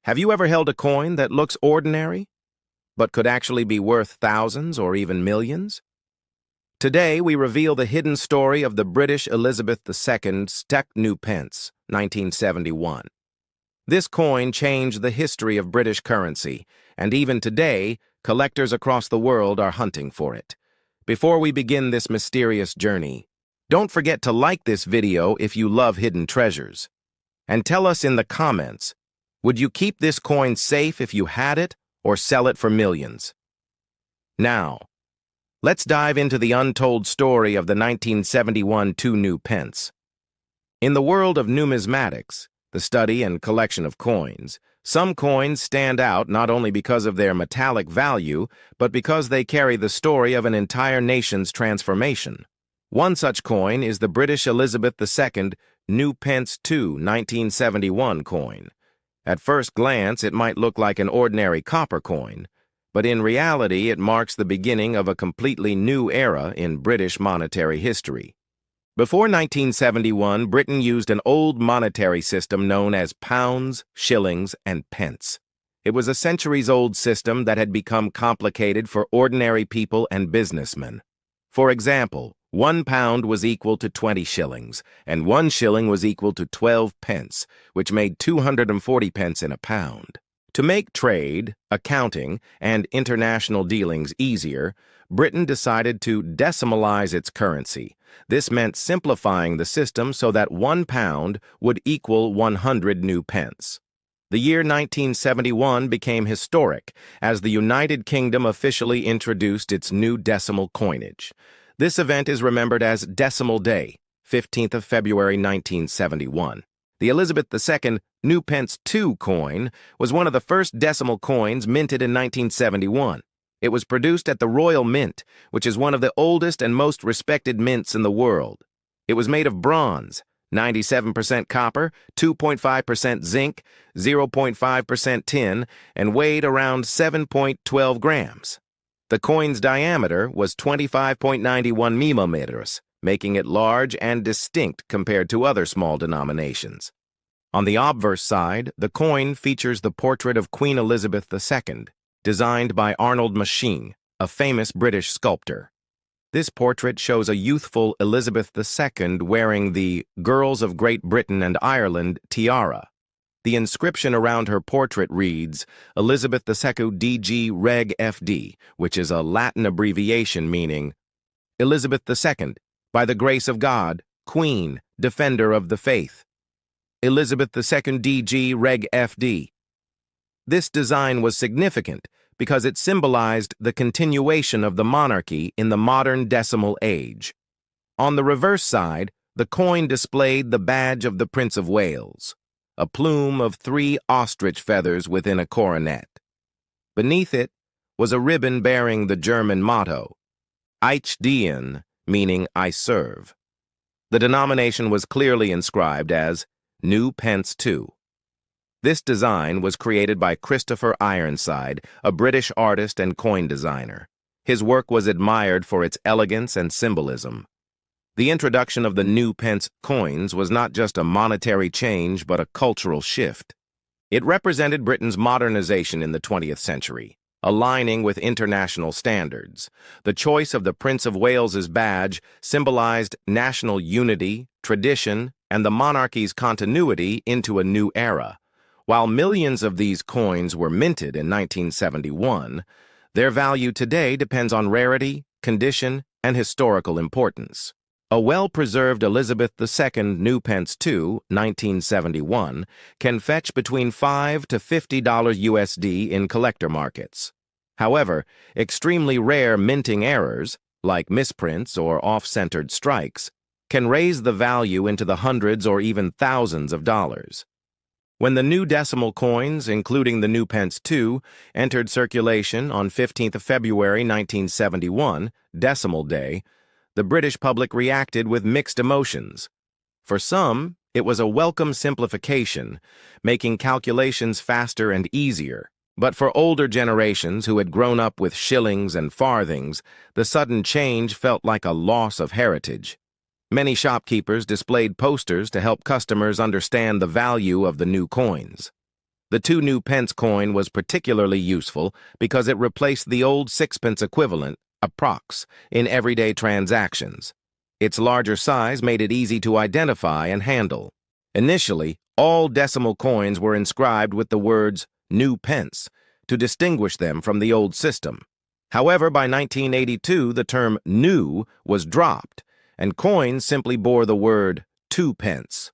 Have you ever held a coin that looks ordinary, but could actually be worth thousands or even millions? Today, we reveal the hidden story of the British Elizabeth II's stuck new pence, 1971. This coin changed the history of British currency, and even today, collectors across the world are hunting for it. Before we begin this mysterious journey, don't forget to like this video if you love hidden treasures. And tell us in the comments, would you keep this coin safe if you had it, or sell it for millions? Now, let's dive into the untold story of the 1971 two new pence. In the world of numismatics, the study and collection of coins, some coins stand out not only because of their metallic value, but because they carry the story of an entire nation's transformation. One such coin is the British Elizabeth II New Pence II 1971 coin. At first glance, it might look like an ordinary copper coin, but in reality, it marks the beginning of a completely new era in British monetary history. Before 1971, Britain used an old monetary system known as pounds, shillings, and pence. It was a centuries-old system that had become complicated for ordinary people and businessmen. For example, 1 pound was equal to 20 shillings, and 1 shilling was equal to 12 pence, which made 240 pence in a pound. To make trade, accounting, and international dealings easier, Britain decided to decimalize its currency. This meant simplifying the system so that 1 pound would equal 100 new pence. The year 1971 became historic as the United Kingdom officially introduced its new decimal coinage. This event is remembered as Decimal Day, 15th of February 1971. The Elizabeth II New Pence II coin was one of the first decimal coins minted in 1971. It was produced at the Royal Mint, which is one of the oldest and most respected mints in the world. It was made of bronze, 97% copper, 2.5% zinc, 0.5% tin, and weighed around 7.12 grams. The coin's diameter was 25.91 millimeters, making it large and distinct compared to other small denominations. On the obverse side, the coin features the portrait of Queen Elizabeth II, designed by Arnold Machin, a famous British sculptor. This portrait shows a youthful Elizabeth II wearing the Girls of Great Britain and Ireland tiara. The inscription around her portrait reads, Elizabeth II DG Reg FD, which is a Latin abbreviation meaning, Elizabeth II, by the grace of God, Queen, Defender of the Faith. Elizabeth II DG Reg FD. This design was significant because it symbolized the continuation of the monarchy in the modern decimal age. On the reverse side, the coin displayed the badge of the Prince of Wales, a plume of 3 ostrich feathers within a coronet. Beneath it was a ribbon bearing the German motto, Ich dien, meaning I serve. The denomination was clearly inscribed as New Pence II. This design was created by Christopher Ironside, a British artist and coin designer. His work was admired for its elegance and symbolism. The introduction of the new pence coins was not just a monetary change but a cultural shift. It represented Britain's modernization in the 20th century, aligning with international standards. The choice of the Prince of Wales's badge symbolized national unity, tradition, and the monarchy's continuity into a new era. While millions of these coins were minted in 1971, their value today depends on rarity, condition, and historical importance. A well-preserved Elizabeth II New Pence II, 1971, can fetch between $5 to $50 USD in collector markets. However, extremely rare minting errors, like misprints or off-centered strikes, can raise the value into the hundreds or even thousands of dollars. When the new decimal coins, including the New Pence II, entered circulation on 15th of February 1971, Decimal Day, the British public reacted with mixed emotions. For some, it was a welcome simplification, making calculations faster and easier. But for older generations who had grown up with shillings and farthings, the sudden change felt like a loss of heritage. Many shopkeepers displayed posters to help customers understand the value of the new coins. The 2 new pence coin was particularly useful because it replaced the old sixpence equivalent, approx, in everyday transactions. Its larger size made it easy to identify and handle. Initially, all decimal coins were inscribed with the words new pence to distinguish them from the old system. However, by 1982, the term new was dropped, and coins simply bore the word 2 pence.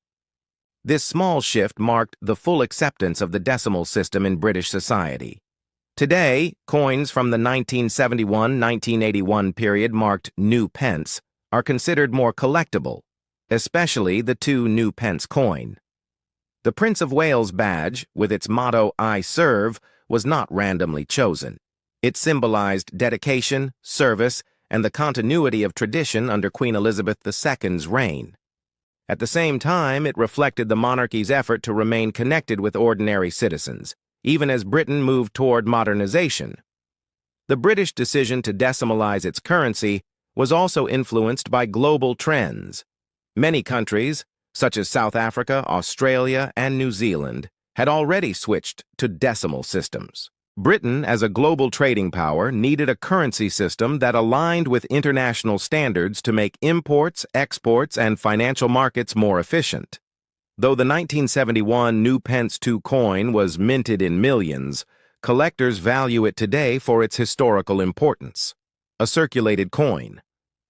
This small shift marked the full acceptance of the decimal system in British society. Today, coins from the 1971-1981 period marked new pence are considered more collectible, especially the 2 new pence coin. The Prince of Wales badge, with its motto, "I serve," was not randomly chosen. It symbolized dedication, service, and the continuity of tradition under Queen Elizabeth II's reign. At the same time, it reflected the monarchy's effort to remain connected with ordinary citizens, even as Britain moved toward modernization. The British decision to decimalize its currency was also influenced by global trends. Many countries, such as South Africa, Australia, and New Zealand, had already switched to decimal systems. Britain, as a global trading power, needed a currency system that aligned with international standards to make imports, exports, and financial markets more efficient. Though the 1971 new pence 2 coin was minted in millions, collectors value it today for its historical importance. A circulated coin,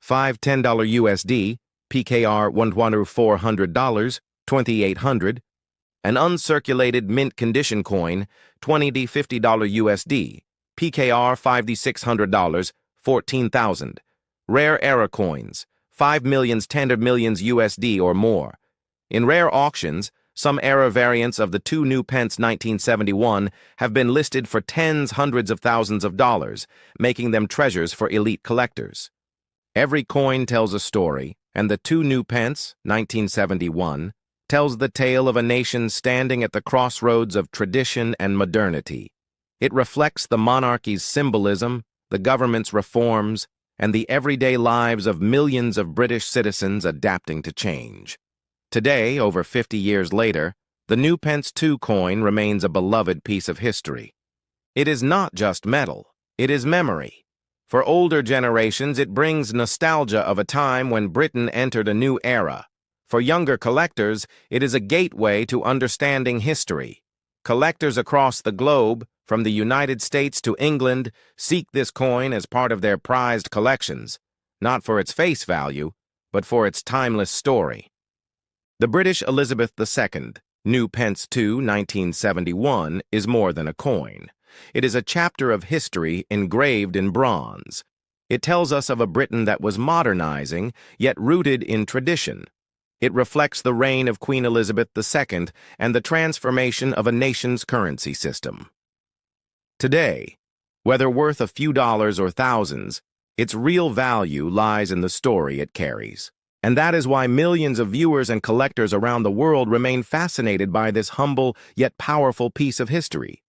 5 $10 USD, PKR $1,400, 2,800. An uncirculated mint condition coin, 20 $50 USD, PKR $5,600, 14,000. Rare era coins, 5 millions, 10 millions USD or more. In rare auctions, some era variants of the 2 new pence 1971 have been listed for tens, hundreds of thousands of dollars, making them treasures for elite collectors. Every coin tells a story, and the 2 new pence 1971 tells the tale of a nation standing at the crossroads of tradition and modernity. It reflects the monarchy's symbolism, the government's reforms, and the everyday lives of millions of British citizens adapting to change. Today, over 50 years later, the new pence 2 coin remains a beloved piece of history. It is not just metal, it is memory. For older generations, it brings nostalgia of a time when Britain entered a new era. For younger collectors, it is a gateway to understanding history. Collectors across the globe, from the United States to England, seek this coin as part of their prized collections, not for its face value, but for its timeless story. The British Elizabeth II, new pence 2, 1971, is more than a coin. It is a chapter of history engraved in bronze. It tells us of a Britain that was modernizing, yet rooted in tradition. It reflects the reign of Queen Elizabeth II and the transformation of a nation's currency system. Today, whether worth a few dollars or thousands, its real value lies in the story it carries. And that is why millions of viewers and collectors around the world remain fascinated by this humble yet powerful piece of history.